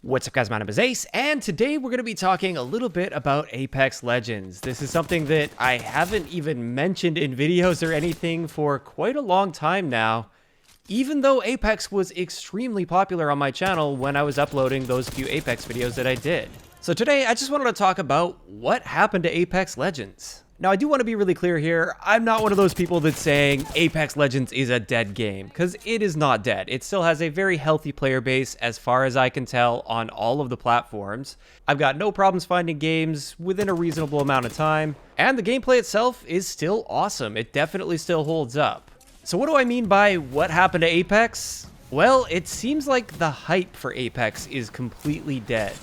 What's up guys, my name is Ace, and today we're going to be talking a little bit about Apex Legends. This is something that I haven't even mentioned in videos or anything for quite a long time now, even though Apex was extremely popular on my channel when I was uploading those few Apex videos that I did. So today I just wanted to talk about what happened to Apex Legends. Now, I do want to be really clear here. I'm not one of those people that's saying Apex Legends is a dead game, because it is not dead. It still has a very healthy player base as far as I can tell on all of the platforms. I've got no problems finding games within a reasonable amount of time, and the gameplay itself is still awesome. It definitely still holds up. So what do I mean by what happened to Apex? Well, it seems like the hype for Apex is completely dead.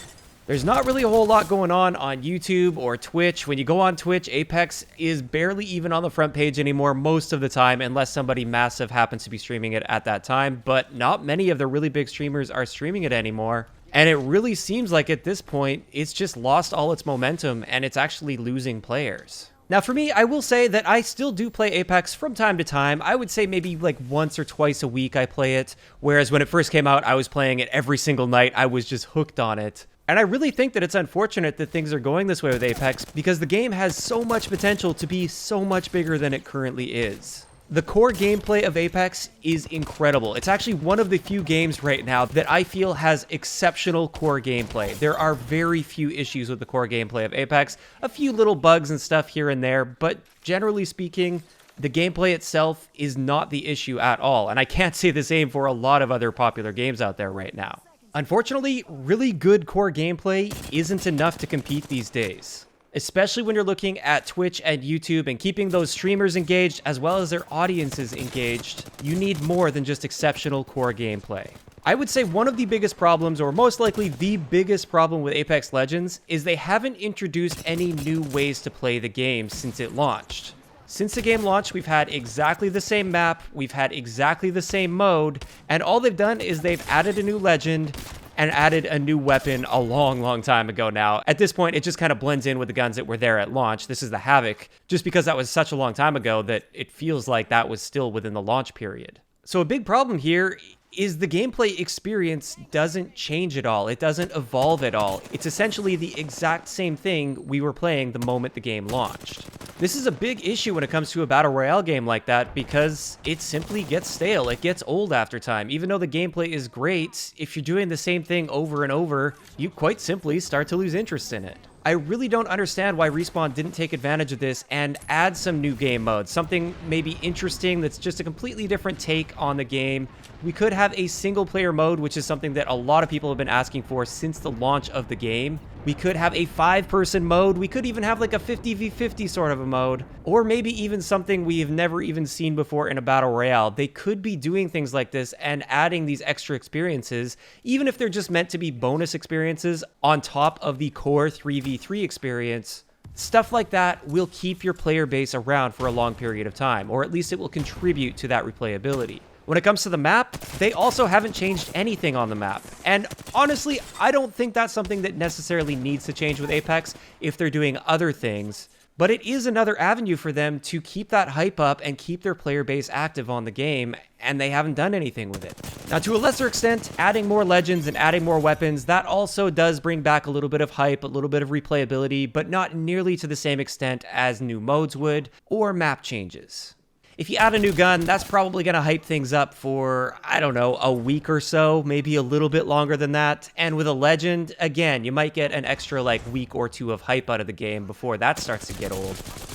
There's not really a whole lot going on YouTube or Twitch. When you go on Twitch, Apex is barely even on the front page anymore most of the time, unless somebody massive happens to be streaming it at that time. But not many of the really big streamers are streaming it anymore. And it really seems like at this point, it's just lost all its momentum and it's actually losing players. Now for me, I will say that I still do play Apex from time to time. I would say maybe like once or twice a week I play it. Whereas when it first came out, I was playing it every single night. I was just hooked on it. And I really think that it's unfortunate that things are going this way with Apex because the game has so much potential to be so much bigger than it currently is. The core gameplay of Apex is incredible. It's actually one of the few games right now that I feel has exceptional core gameplay. There are very few issues with the core gameplay of Apex, a few little bugs and stuff here and there, but generally speaking, the gameplay itself is not the issue at all. And I can't say the same for a lot of other popular games out there right now. Unfortunately, really good core gameplay isn't enough to compete these days. Especially when you're looking at Twitch and YouTube and keeping those streamers engaged as well as their audiences engaged, you need more than just exceptional core gameplay. I would say one of the biggest problems, or most likely the biggest problem with Apex Legends, is they haven't introduced any new ways to play the game since it launched. Since the game launched, we've had exactly the same map, we've had exactly the same mode, and all they've done is they've added a new legend and added a new weapon a long time ago now. At this point, it just kind of blends in with the guns that were there at launch. This is the Havoc, just because that was such a long time ago that it feels like that was still within the launch period. So a big problem here is the gameplay experience doesn't change at all. It doesn't evolve at all. It's essentially the exact same thing we were playing the moment the game launched. This is a big issue when it comes to a battle royale game like that because it simply gets stale. It gets old after time. Even though the gameplay is great, if you're doing the same thing over and over, you quite simply start to lose interest in it. I really don't understand why Respawn didn't take advantage of this and add some new game modes, something maybe interesting that's just a completely different take on the game. We could have a single player mode, which is something that a lot of people have been asking for since the launch of the game. We could have a 5-person mode. We could even have like a 50v50 sort of a mode, or maybe even something we have never even seen before in a battle royale. They could be doing things like this and adding these extra experiences, even if they're just meant to be bonus experiences on top of the core 3v3 experience. Stuff like that will keep your player base around for a long period of time, or at least it will contribute to that replayability. When it comes to the map, they also haven't changed anything on the map. And honestly, I don't think that's something that necessarily needs to change with Apex if they're doing other things. But it is another avenue for them to keep that hype up and keep their player base active on the game, and they haven't done anything with it. Now, to a lesser extent, adding more legends and adding more weapons, that also does bring back a little bit of hype, a little bit of replayability, but not nearly to the same extent as new modes would, or map changes. If you add a new gun, that's probably going to hype things up for, I don't know, a week or so, maybe a little bit longer than that. And with a legend, again, you might get an extra like week or two of hype out of the game before that starts to get old.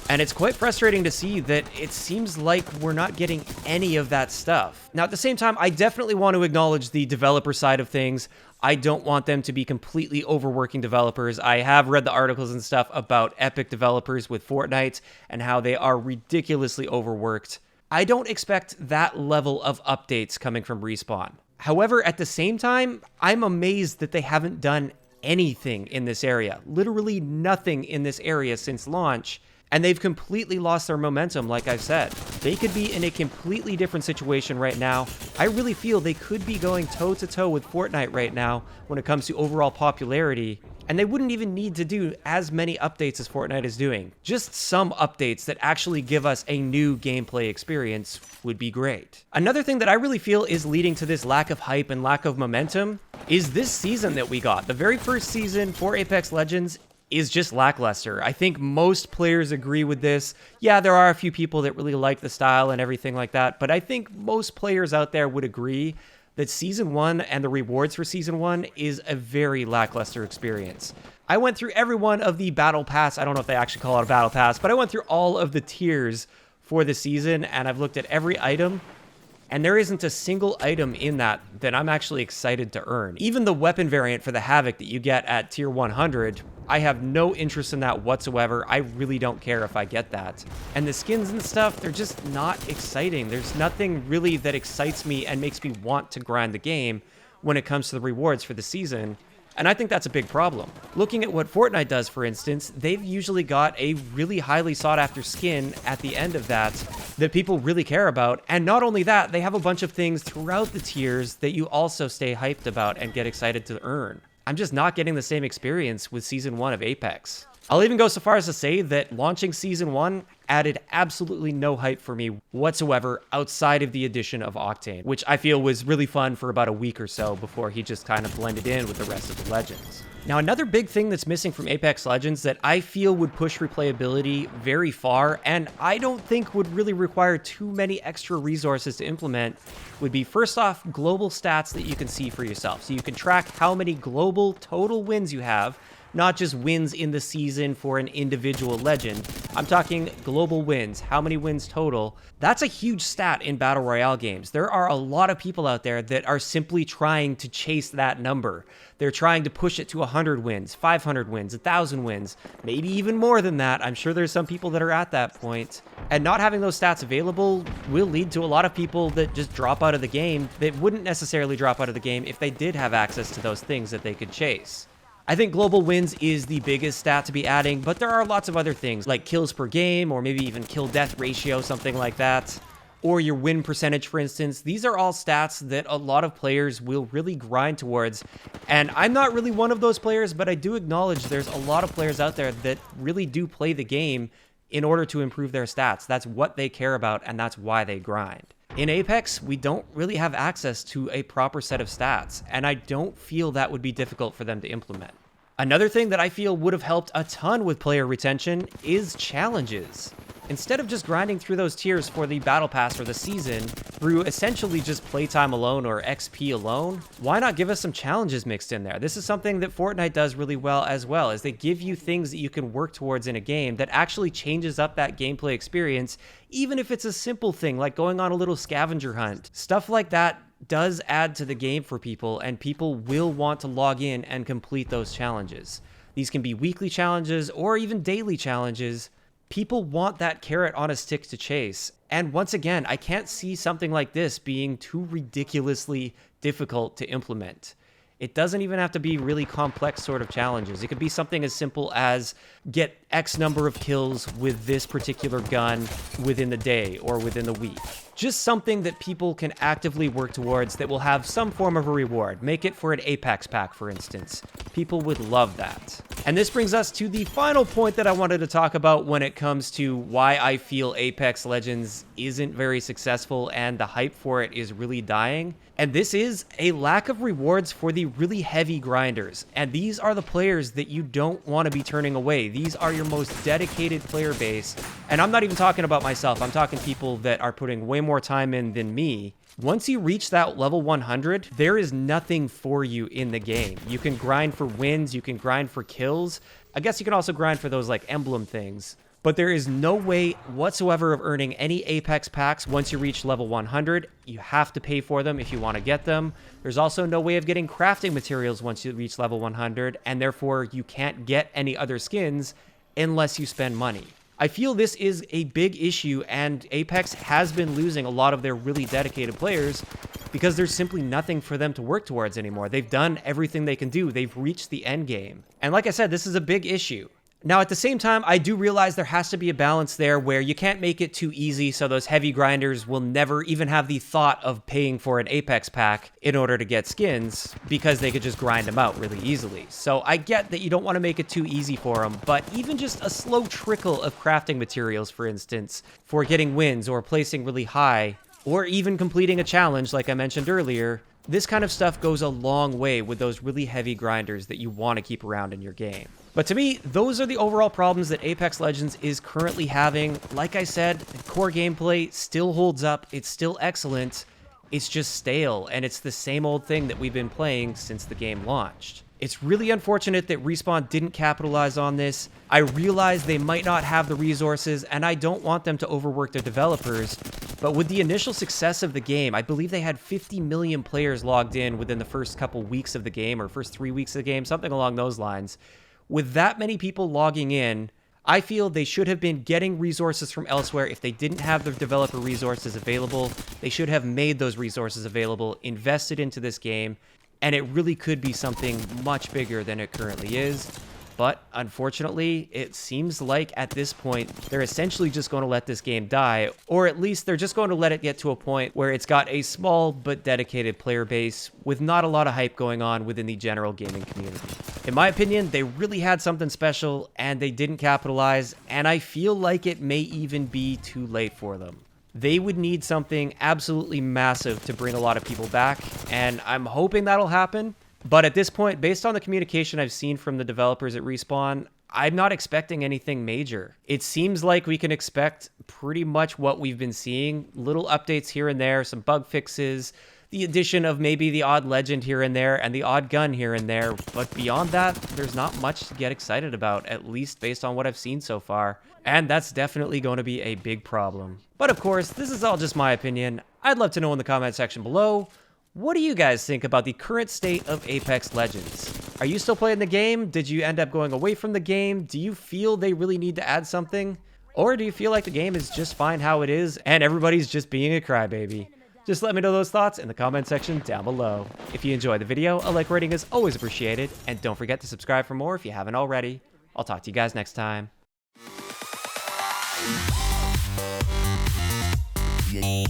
And it's quite frustrating to see that it seems like we're not getting any of that stuff. Now, at the same time, I definitely want to acknowledge the developer side of things. I don't want them to be completely overworking developers. I have read the articles and stuff about Epic developers with Fortnite and how they are ridiculously overworked. I don't expect that level of updates coming from Respawn. However, at the same time, I'm amazed that they haven't done anything in this area. Literally nothing in this area since launch. And they've completely lost their momentum, like I've said. They could be in a completely different situation right now. I really feel they could be going toe-to-toe with Fortnite right now when it comes to overall popularity. And they wouldn't even need to do as many updates as Fortnite is doing. Just some updates that actually give us a new gameplay experience would be great. Another thing that I really feel is leading to this lack of hype and lack of momentum is this season that we got. The very first season for Apex Legends is just lackluster. I think most players agree with this. Yeah, there are a few people that really like the style and everything like that, but I think most players out there would agree that Season 1 and the rewards for Season 1 is a very lackluster experience. I went through every one of the Battle Pass, I don't know if they actually call it a Battle Pass, but I went through all of the tiers for the season, and I've looked at every item, and there isn't a single item in that I'm actually excited to earn. Even the weapon variant for the Havoc that you get at tier 100, I have no interest in that whatsoever. I really don't care if I get that. And the skins and stuff, they're just not exciting. There's nothing really that excites me and makes me want to grind the game when it comes to the rewards for the season. And I think that's a big problem. Looking at what Fortnite does, for instance, they've usually got a really highly sought after skin at the end of that people really care about. And not only that, they have a bunch of things throughout the tiers that you also stay hyped about and get excited to earn. I'm just not getting the same experience with Season 1 of Apex. I'll even go so far as to say that launching Season 1 added absolutely no hype for me whatsoever outside of the addition of Octane, which I feel was really fun for about a week or so before he just kind of blended in with the rest of the Legends. Now, another big thing that's missing from Apex Legends that I feel would push replayability very far, and I don't think would really require too many extra resources to implement, would be, first off, global stats that you can see for yourself. So you can track how many global total wins you have, not just wins in the season for an individual legend. I'm talking global wins, how many wins total. That's a huge stat in Battle Royale games. There are a lot of people out there that are simply trying to chase that number. They're trying to push it to 100 wins, 500 wins, 1,000 wins, maybe even more than that. I'm sure there's some people that are at that point. And not having those stats available will lead to a lot of people that just drop out of the game that wouldn't necessarily drop out of the game if they did have access to those things that they could chase. I think global wins is the biggest stat to be adding, but there are lots of other things like kills per game or maybe even kill-death ratio, something like that. Or your win percentage, for instance. These are all stats that a lot of players will really grind towards. And I'm not really one of those players, but I do acknowledge there's a lot of players out there that really do play the game in order to improve their stats. That's what they care about, and that's why they grind. In Apex, we don't really have access to a proper set of stats, and I don't feel that would be difficult for them to implement. Another thing that I feel would have helped a ton with player retention is challenges. Instead of just grinding through those tiers for the Battle Pass or the season through essentially just playtime alone or XP alone, why not give us some challenges mixed in there? This is something that Fortnite does really well as well, is they give you things that you can work towards in a game that actually changes up that gameplay experience, even if it's a simple thing like going on a little scavenger hunt. Stuff like that does add to the game for people, and people will want to log in and complete those challenges. These can be weekly challenges or even daily challenges. People want that carrot on a stick to chase. And once again, I can't see something like this being too ridiculously difficult to implement. It doesn't even have to be really complex sort of challenges. It could be something as simple as get X number of kills with this particular gun within the day or within the week. Just something that people can actively work towards that will have some form of a reward. Make it for an Apex pack, for instance. People would love that. And this brings us to the final point that I wanted to talk about when it comes to why I feel Apex Legends isn't very successful and the hype for it is really dying. And this is a lack of rewards for the really heavy grinders. And these are the players that you don't want to be turning away. These are your most dedicated player base. And I'm not even talking about myself. I'm talking people that are putting way more time in than me. Once you reach that level 100, there is nothing for you in the game. You can grind for wins, you can grind for kills. I guess you can also grind for those like emblem things. But there is no way whatsoever of earning any Apex packs once you reach level 100. You have to pay for them if you want to get them. There's also no way of getting crafting materials once you reach level 100, and therefore you can't get any other skins unless you spend money. I feel this is a big issue, and Apex has been losing a lot of their really dedicated players because there's simply nothing for them to work towards anymore. They've done everything they can do. They've reached the end game. And like I said, this is a big issue. Now, at the same time, I do realize there has to be a balance there where you can't make it too easy so those heavy grinders will never even have the thought of paying for an Apex pack in order to get skins because they could just grind them out really easily. So I get that you don't want to make it too easy for them, but even just a slow trickle of crafting materials, for instance, for getting wins or placing really high, or even completing a challenge like I mentioned earlier, this kind of stuff goes a long way with those really heavy grinders that you want to keep around in your game. But to me, those are the overall problems that Apex Legends is currently having. Like I said, the core gameplay still holds up. It's still excellent. It's just stale, and it's the same old thing that we've been playing since the game launched. It's really unfortunate that Respawn didn't capitalize on this. I realize they might not have the resources, and I don't want them to overwork their developers, but with the initial success of the game, I believe they had 50 million players logged in within the first couple weeks of the game, or first 3 weeks of the game, something along those lines. With that many people logging in, I feel they should have been getting resources from elsewhere. If they didn't have the developer resources available, they should have made those resources available, invested into this game, and it really could be something much bigger than it currently is. But unfortunately, it seems like at this point, they're essentially just going to let this game die, or at least they're just going to let it get to a point where it's got a small but dedicated player base with not a lot of hype going on within the general gaming community. In my opinion, they really had something special and they didn't capitalize, and I feel like it may even be too late for them. They would need something absolutely massive to bring a lot of people back, and I'm hoping that'll happen. But at this point, based on the communication I've seen from the developers at Respawn, I'm not expecting anything major. It seems like we can expect pretty much what we've been seeing. Little updates here and there, some bug fixes, the addition of maybe the odd legend here and there, and the odd gun here and there. But beyond that, there's not much to get excited about, at least based on what I've seen so far. And that's definitely going to be a big problem. But of course, this is all just my opinion. I'd love to know in the comment section below, what do you guys think about the current state of Apex Legends? Are you still playing the game? Did you end up going away from the game? Do you feel they really need to add something? Or do you feel like the game is just fine how it is and everybody's just being a crybaby? Just let me know those thoughts in the comment section down below. If you enjoyed the video, a like rating is always appreciated, and don't forget to subscribe for more if you haven't already. I'll talk to you guys next time. Yeah.